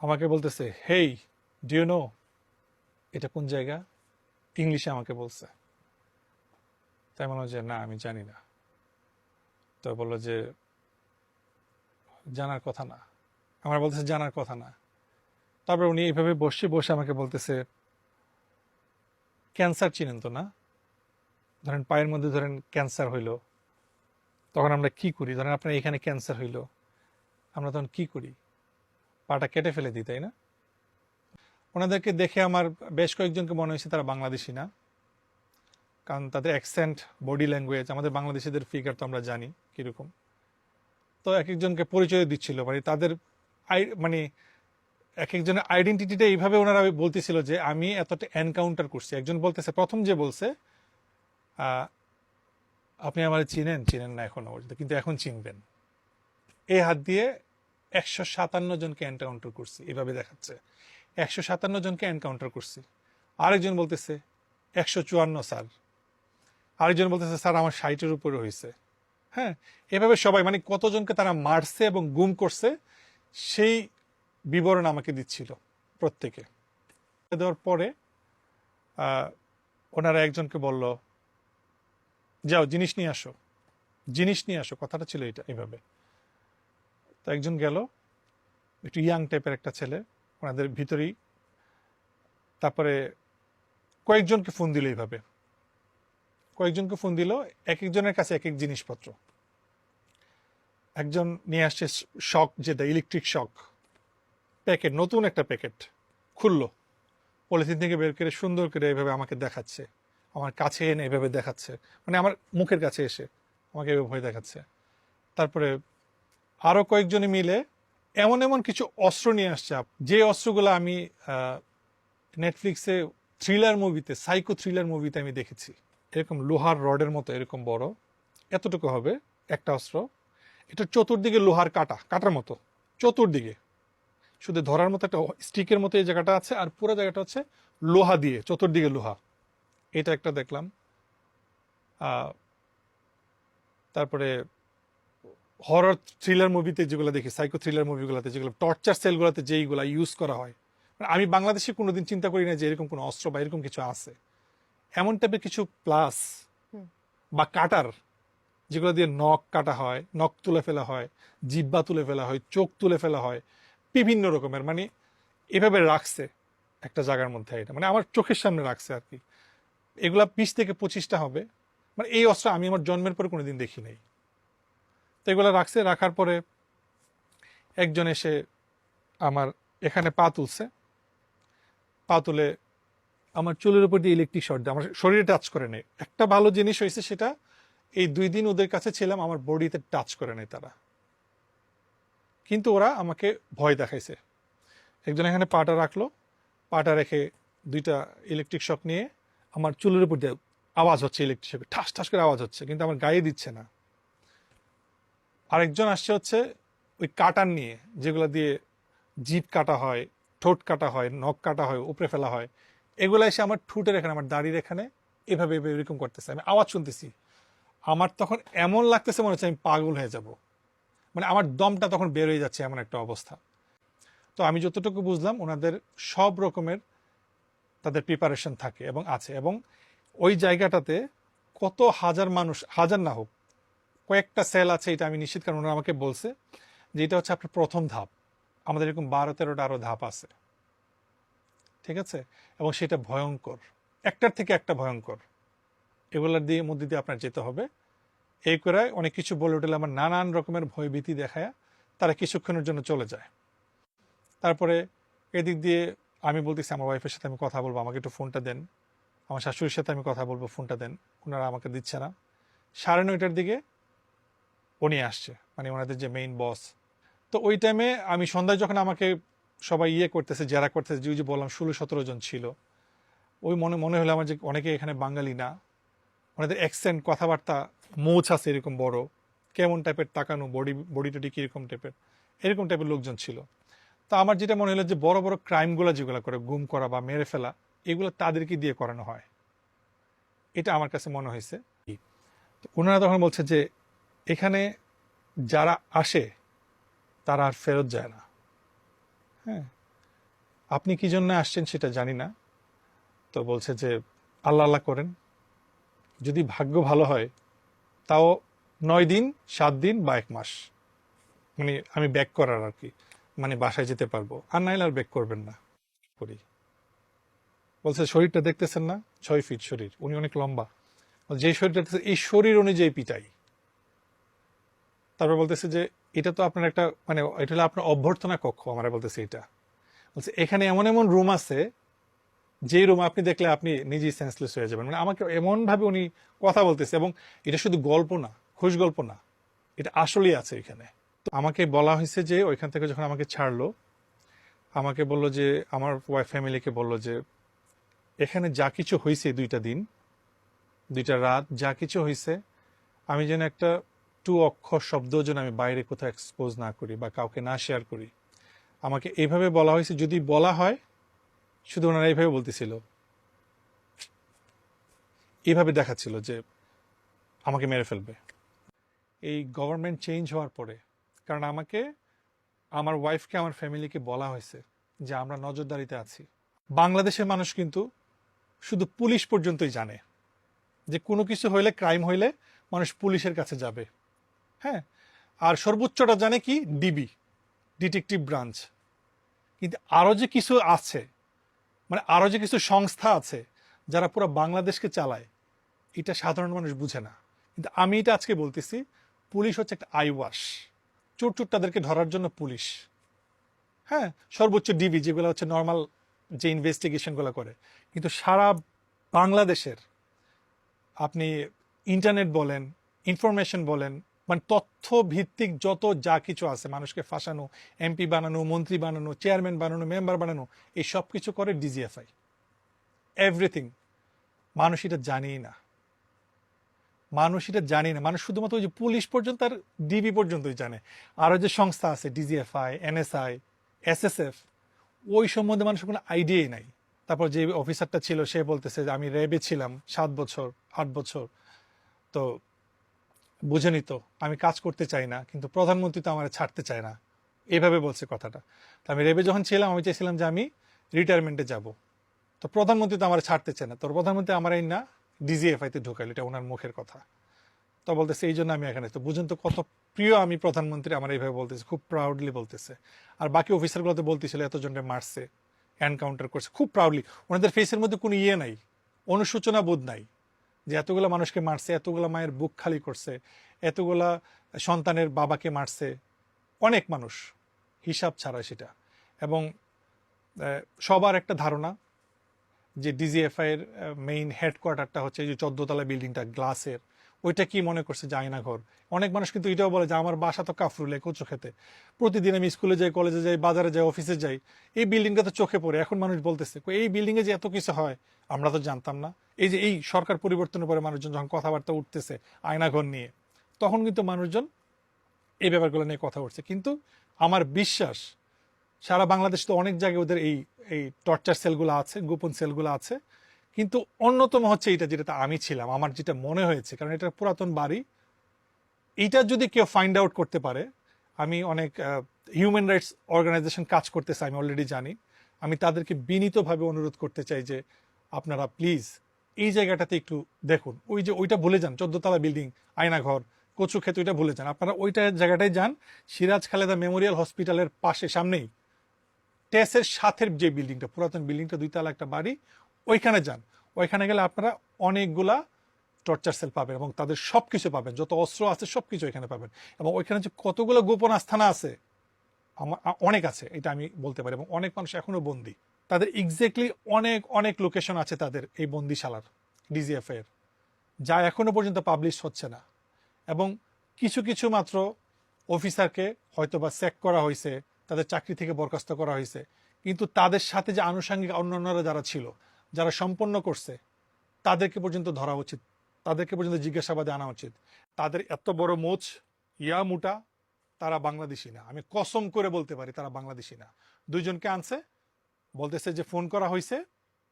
আমাকে বলতেছে, হেই, do you know এটা কোন জায়গা? ইংলিশে আমাকে বলছে। তাই মনে হয় যে না, আমি জানি না। তো বললো যে জানার কথা না। আমার বলতেছে জানার কথা না। তারপর উনি এইভাবে বসে বসে আমাকে বলতেছে, ক্যান্সার চিনেন তো না? ধরেন পায়ের মধ্যে ধরেন ক্যান্সার হইলো, তখন আমরা কি করি? ধরেন আপনার এখানে ক্যান্সার হইলো, আমরা তখন কি করি? পাটা কেটে ফেলে দিই, তাই না? ওনাদেরকে দেখে আমার বেশ কয়েকজনকে মনে হয়েছে তারা বাংলাদেশি না, কারণ তাদের অ্যাকসেন্ট, বডি ল্যাঙ্গুয়েজ, আমাদের বাংলাদেশিদের ফিগার তো আমরা জানি কিরকম। তো এক একজনকে পরিচয় দিচ্ছিল, মানে তাদের মানে এক একজনের আইডেন্টিটিটা এইভাবে ওনারা বলতেছিল যে আমি এতটা এনকাউন্টার করছি। একজন বলতেছে, প্রথম যে বলছে, আহ, আপনি আমার চিনেন চিনেন না এখনো পর্যন্ত, কিন্তু এখন চিনবেন। এই হাত দিয়ে 157 জনকে এনকাউন্টার করছি, এভাবে দেখাচ্ছে। 157 জনকে এনকাউন্টার করছি। আরেকজন বলতেছে 154 স্যার। আরেকজন বলতেছে স্যার আমার 60-এর উপরে হয়েছে। হ্যাঁ, এভাবে সবাই মানে কতজনকে তারা মারছে এবং গুম করছে সেই বিবরণ আমাকে দিচ্ছিল প্রত্যেকে। দেওয়ার পরে ওনারা একজনকে বলল, যাও জিনিস নিয়ে আসো, জিনিস নিয়ে আসো, কথাটা ছিল এটা এইভাবে। তো একজন গেল, একটু ইয়াং টাইপের একটা ছেলে ওনাদের ভিতরেই। তারপরে কয়েকজনকে ফোন দিল এইভাবে, কয়েকজনকে ফোন দিল, এক একজনের কাছে এক এক জিনিসপত্র। একজন নিয়ে আসছে শক, যেটা ইলেকট্রিক শক প্যাকেট, নতুন একটা প্যাকেট খুললো, পলিথিন থেকে বের করে সুন্দর করে এভাবে আমাকে দেখাচ্ছে, আমার কাছে এনে এভাবে দেখাচ্ছে, মানে আমার মুখের কাছে এসে আমাকে এভাবে ভয় দেখাচ্ছে। তারপরে আরো কয়েকজনে মিলে এমন এমন কিছু অস্ত্র নিয়ে আসছে, যে অস্ত্রগুলো আমি নেটফ্লিক্সে থ্রিলার মুভিতে, সাইকো থ্রিলার মুভিতে আমি দেখেছি। এরকম লোহার রডের মতো, এরকম বড়, এতটুকু হবে একটা অস্ত্র। এটা চতুর্দিকে লোহার কাটা, কাটার মতো চতুর্দিকে, শুধু ধরার মতো একটা স্টিকের মতো এই জায়গাটা আছে, আর পুরো জায়গাটা হচ্ছে লোহা দিয়ে, চতুর্দিকে লোহা। এটা একটা দেখলাম। তারপরে হরর থ্রিলার মুভিতে যেগুলো দেখি, সাইকো থ্রিলার মুভিগুলোতে যেগুলো টর্চার সেলগুলোতে যেইগুলো ইউজ করা হয়, মানে আমি বাংলাদেশে কোনোদিন চিন্তা করি না যে এরকম কোনো অস্ত্র বা এরকম কিছু আছে। এমন টাইপের কিছু প্লাস বা কাটার, যেগুলো দিয়ে নখ কাটা হয়, নখ তুলে ফেলা হয়, জিব্বা তুলে ফেলা হয়, চোখ তুলে ফেলা হয়, বিভিন্ন রকমের, মানে এভাবে রাখছে একটা জায়গার মধ্যে। এটা মানে আমার চোখের সামনে রাখছে আর কি। এগুলা 20 থেকে 25টা হবে। মানে এই অস্ত্র আমি আমার জন্মের পরে কোনোদিন দেখি নাই। তো এগুলো রাখছে, রাখার পরে একজন এসে আমার এখানে পা তুলছে, পা তুলে আমার চুলের উপর দিয়ে ইলেকট্রিক শর্ট দিয়ে আমার শরীরে টাচ করে নেই। একটা ভালো জিনিস হয়েছে, সেটা এই 2 দিন ওদের কাছে ছিলাম, আমার বডিতে টাচ করে নেই তারা, কিন্তু ওরা আমাকে ভয় দেখাইছে। একজন এখানে পাটা রাখলো, পাটা রেখে দুইটা ইলেকট্রিক শক নিয়ে আমার চুলের উপর দিয়ে আওয়াজ হচ্ছে, ইলেকট্রিক শকে ঠাস ঠাস করে আওয়াজ হচ্ছে, কিন্তু আমার গায়ে দিচ্ছে না। আরেকজন আসছে হচ্ছে ওই কাটার নিয়ে, যেগুলো দিয়ে জিভ কাটা হয়, ঠোঁট কাটা হয়, নখ কাটা হয়, উপরে ফেলা হয়, এগুলো এসে আমার ঠোঁটের এখানে, আমার দাড়ির এখানে এভাবে এভাবে এরকম করতেছে। আমি আওয়াজ শুনতেছি, আমার তখন এমন লাগতেছে মনে হচ্ছে আমি পাগল হয়ে যাব, মানে আমার দমটা তখন বের হয়ে যাচ্ছে, এমন একটা অবস্থা। তো আমি যতটুকু বুঝলাম, ওনাদের সব রকমের তাদের প্রিপারেশন থাকে এবং আছে, এবং ওই জায়গাটাতে কত হাজার মানুষ, হাজার না হোক, কয়েকটা সেল আছে, এটা আমি নিশ্চিত, কারণ ওনারা আমাকে বলছে যে এটা হচ্ছে আপনার প্রথম ধাপ, আমাদের এরকম 12-13টা আরো ধাপ আছে, ঠিক আছে? এবং সেটা ভয়ঙ্কর, একটার থেকে একটা ভয়ঙ্কর। এগুলোর দিয়ে মধ্যে দিয়ে আপনার যেতে হবে। এই করে অনেক কিছু বলে উঠলে আমার নানান রকমের ভয়ভীতি দেখায় তারা কিছুক্ষণের জন্য চলে যায়। তারপরে এদিক দিয়ে আমি বলতেছি আমার ওয়াইফের সাথে আমি কথা বলবো, আমাকে একটু ফোনটা দেন, আমার শাশুড়ির সাথে আমি কথা বলবো, ফোনটা দেন। ওনারা আমাকে দিচ্ছে না। 9:30টার দিকে উনি আসছে, মানে ওনাদের যে মেইন বস। তো ওই টাইমে আমি সন্ধ্যায় যখন আমাকে সবাই ইয়ে করতেছে, জেরা করতেছে, যে বললাম 16-17 জন ছিল, ওই মনে মনে হলো আমার যে অনেকে এখানে বাঙালি না, ওনাদের অ্যাকসেন্ট, কথাবার্তা, মোচ আছে এরকম বড়, কেমন টাইপের তাকানো, বডি টডি কিরকম টাইপের, এরকম টাইপের লোকজন ছিল। তো আমার যেটা মনে হলো যে বড় বড় ক্রাইমগুলো যেগুলো করে, গুম করা বা মেরে ফেলা, এগুলো তাদেরকে দিয়ে করানো হয়, এটা আমার কাছে মনে হয়েছে। তো ওনারা তখন বলছে যে এখানে যারা আসে তারা আর ফেরত যায় না। হ্যাঁ, আপনি কি জন্য আসছেন সেটা জানি না। তো বলছে যে আল্লাহ আল্লাহ করেন, যদি ভাগ্য ভালো হয় তাও 9 দিন, 7 দিন বা 1 মাস, মানে আমি ব্যাক করার আর কি, মানে বাসায় যেতে পারবো, আর নাইলে আর ব্যাক করবেন না করি। বলছে শরীরটা দেখতেছেন না, 6 ফিট শরীর, উনি অনেক লম্বা, যে শরীরটা দেখতেছে এই শরীর অনুযায়ী পিটাই। তারপর বলতেছে যে এটা তো আপনার একটা মানে এটা হলো আপনার অভ্যর্থনা কক্ষ, আমরা বলতেছে এটা। বলছে এখানে এমন এমন রুম আছে যে রুম আপনি দেখলে আপনি নিজেই সেন্সলেস হয়ে যাবেন, মানে আমাকে এমন ভাবে উনি কথা বলতেছে। এবং এটা শুধু গল্প না, খুশ গল্প না, এটা আসলেই আছে এখানে। তো আমাকে বলা হয়েছে যে ওইখান থেকে যখন আমাকে ছাড়লো, আমাকে বলল যে আমার ওয়াইফ ফ্যামিলিকে বলল যে এখানে যা কিছু হয়েছে 2টা দিন 2টা রাত যা কিছু হয়েছে, আমি যেন একটা 2 অক্ষর শব্দ যেন আমি বাইরে কোথাও এক্সপোজ না করি বা কাউকে না শেয়ার করি। আমাকে এইভাবে বলা হয়েছে, যদি বলা হয়, শুধু ওনারা এইভাবে বলতেছিল, এইভাবে দেখাচ্ছিল যে আমাকে মেরে ফেলবে। এই গভর্নমেন্ট চেঞ্জ হওয়ার পরে, কারণ আমাকে, আমার ওয়াইফকে, আমার ফ্যামিলিকে বলা হয়েছে যে আমরা নজরদারিতে আছি। বাংলাদেশের মানুষ কিন্তু শুধু পুলিশ পর্যন্তই জানে, যে কোনো কিছু হইলে, ক্রাইম হইলে মানুষ পুলিশের কাছে যাবে। হ্যাঁ, আর সর্বোচ্চটা জানে কি, ডিবি, ডিটেকটিভ ব্রাঞ্চ। কিন্তু আরো যে কিছু আছে, মানে আরো যে কিছু সংস্থা আছে যারা পুরো বাংলাদেশকে চালায়, এটা সাধারণ মানুষ বুঝে না। কিন্তু আমি এটা আজকে বলতেছি, পুলিশ হচ্ছে একটা আই ওয়াশ। চোর চোর তাদেরকে ধরার জন্য পুলিশ, হ্যাঁ, সর্বোচ্চ ডিবি যেগুলো হচ্ছে নর্মাল যে ইনভেস্টিগেশনগুলো করে। কিন্তু সারা বাংলাদেশের আপনি ইন্টারনেট বলেন, ইনফরমেশন বলেন, মানে তথ্য ভিত্তিক যত যা কিছু আছে, মানুষকে ফাঁসানো, এমপি বানানো, মন্ত্রী বানানো, চেয়ারম্যান বানানো, মেম্বার বানানো, এই সব কিছু করে ডিজিএফআই। এভরিথিং। মানুষ এটা জানেই না, মানুষ এটা জানে না। মানুষ শুধুমাত্র ওই যে পুলিশ পর্যন্ত আর ডিবি পর্যন্তই জানে। আরও যে সংস্থা আছে, ডিজিএফআই, এনএসআই, এসএসএফ, ওই সম্বন্ধে মানুষের কোনো আইডিয়াই নাই। তারপর যে অফিসারটা ছিল সে বলতেছে যে আমি র্যাবে ছিলাম 7 বছর, 8 বছর, তো বুঝেনি তো আমি কাজ করতে চাই না, কিন্তু প্রধানমন্ত্রী তো আমার ছাড়তে চায় না, এইভাবে বলছে কথাটা। তো আমি রেবে যখন ছিলাম আমি চাইছিলাম যে আমি রিটায়ারমেন্টে যাব, তো প্রধানমন্ত্রী তো আমার ছাড়তে চায় না, তোর প্রধানমন্ত্রী আমার এই না ডিজিএফআইতে ঢুকাইল, এটা ওনার মুখের কথা। তো বলতেছে এই জন্য আমি এখানে। তো বুঝুন তো কত প্রিয় আমি প্রধানমন্ত্রী, আমার এইভাবে বলতেছে, খুব প্রাউডলি বলতেছে। আর বাকি অফিসারগুলো তো বলতেছিল এতজনকে মারছে, এনকাউন্টার করছে, খুব প্রাউডলি। ওনাদের ফেসের মধ্যে কোনো ইয়ে নাই, অনুশোচনা বোধ নাই, যে এতগুলো মানুষকে মারছে, এতগুলো মায়ের বুক খালি করছে, এতগুলা সন্তানের বাবাকে মারছে, অনেক মানুষ, হিসাব ছাড়া সেটা। এবং সবার একটা ধারণা যে ডিজিএফআই এর মেইন হেডকোয়ার্টারটা হচ্ছে এই যে 14 তলা বিল্ডিংটা গ্লাসের, ওইটা কি মনে করছে যে আয়নাঘর। অনেক মানুষ কিন্তু এটাও বলে যে আমার বাসা তো কাফরুলে, কচু খেতে, প্রতিদিন আমি স্কুলে যাই, কলেজে যাই, বাজারে যাই, অফিসে যাই, এই বিল্ডিংটা তো চোখে পড়ে। এখন মানুষ বলতেছে এই বিল্ডিংয়ে যে এত কিছু হয় আমরা তো জানতাম না। এই যে এই সরকার পরিবর্তনের পরে মানুষজন যখন কথাবার্তা উঠতেছে আয়নাঘর নিয়ে, তখন কিন্তু মানুষজন এই ব্যাপারগুলো নিয়ে কথা উঠছে। কিন্তু আমার বিশ্বাস সারা বাংলাদেশ তো অনেক জায়গায় ওদের এই এই টর্চার সেলগুলো আছে, গোপন সেলগুলো আছে। কিন্তু অন্যতম হচ্ছে এটা, যেটা আমি ছিলাম, আমার যেটা মনে হয়েছে, কারণ এটা পুরাতন বাড়ি, এইটা যদি কেউ ফাইন্ড আউট করতে পারে, আমি অনেক হিউম্যান রাইটস অর্গানাইজেশন কাজ করতেছে, আমি অলরেডি জানি, আমি তাদেরকে বিনীতভাবে অনুরোধ করতে চাই যে আপনারা প্লিজ এই জায়গাটাতে একটু দেখুন। ওই যে ওইটা ভুলে যান, 14 তলা বিল্ডিং, আয়নাঘর, কচু ক্ষেত, ওইটা ভুলে যান, আপনারা ওইটা জায়গাটায় যান। সিরাজ খালেদা মেমোরিয়াল হসপিটালের পাশে, সামনেই টেসের সাথের যে বিল্ডিংটা, পুরাতন বিল্ডিংটা, 2 তলা একটা বাড়ি, ওইখানে যান। ওইখানে গেলে আপনারা অনেকগুলা টর্চার সেল পাবেন এবং তাদের সবকিছু পাবেন, যত অস্ত্র আছে সবকিছু এখানে পাবেন। এবং ওইখানে যে কতগুলো গোপন আস্থানা আছে, আমার অনেক আছে, এটা আমি বলতে পারি। এবং অনেক মানুষ এখনো বন্দী, তাদের এক্স্যাক্টলি অনেক অনেক লোকেশন আছে তাদের এই বন্দিশালার, ডিজিএফ এর, যা এখনো পর্যন্ত পাবলিশ হচ্ছে না। এবং কিছু কিছু মাত্র অফিসারকে হয়তো বা স্যাক করা হয়েছে, তাদের চাকরি থেকে বরখাস্ত করা হয়েছে, কিন্তু তাদের সাথে যে আনুষঙ্গিক অন্যান্যরা যারা ছিল, যারা সম্পন্ন করছে, তাদেরকে পর্যন্ত ধরা উচিত, তাদেরকে পর্যন্ত জিজ্ঞাসাবাদে আনা উচিত। তাদের এত বড় মোচ, ইয়া মুটা, তারা বাংলাদেশি না, আমি কসম করে বলতে পারি তারা বাংলাদেশি না। 2জনকে আনছে, বলতেছে যে ফোন করা হয়েছে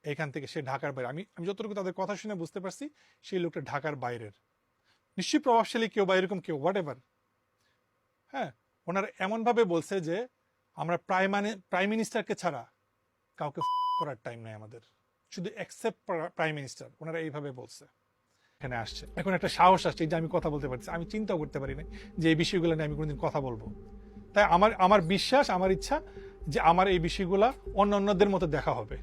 এখান থেকে, সে ঢাকার বাইরে। আমি আমি যতটুকু তাদের কথা শুনে বুঝতে পারছি সেই লোকটা ঢাকার বাইরের, নিশ্চয়ই প্রভাবশালী কেউ বা এরকম কেউ, হোয়াট এভার। হ্যাঁ, ওনারা এমনভাবে বলছে যে আমরা প্রাইম মিনিস্টারকে ছাড়া কাউকে করার টাইম নাই আমাদের, শুধু অ্যাকসেপ্ট প্রাইম মিনিস্টার, ওনারা এইভাবে বলছে, এখানে আসছে। এখন একটা সাহস আসছে যে আমি কথা বলতে পারছি, আমি চিন্তাও করতে পারি না যে এই বিষয়গুলো নিয়ে আমি কোনোদিন কথা বলবো। তাই আমার বিশ্বাস, আমার ইচ্ছা যে আমার এই বিষয়গুলা অন্যদের মতো দেখা হবে।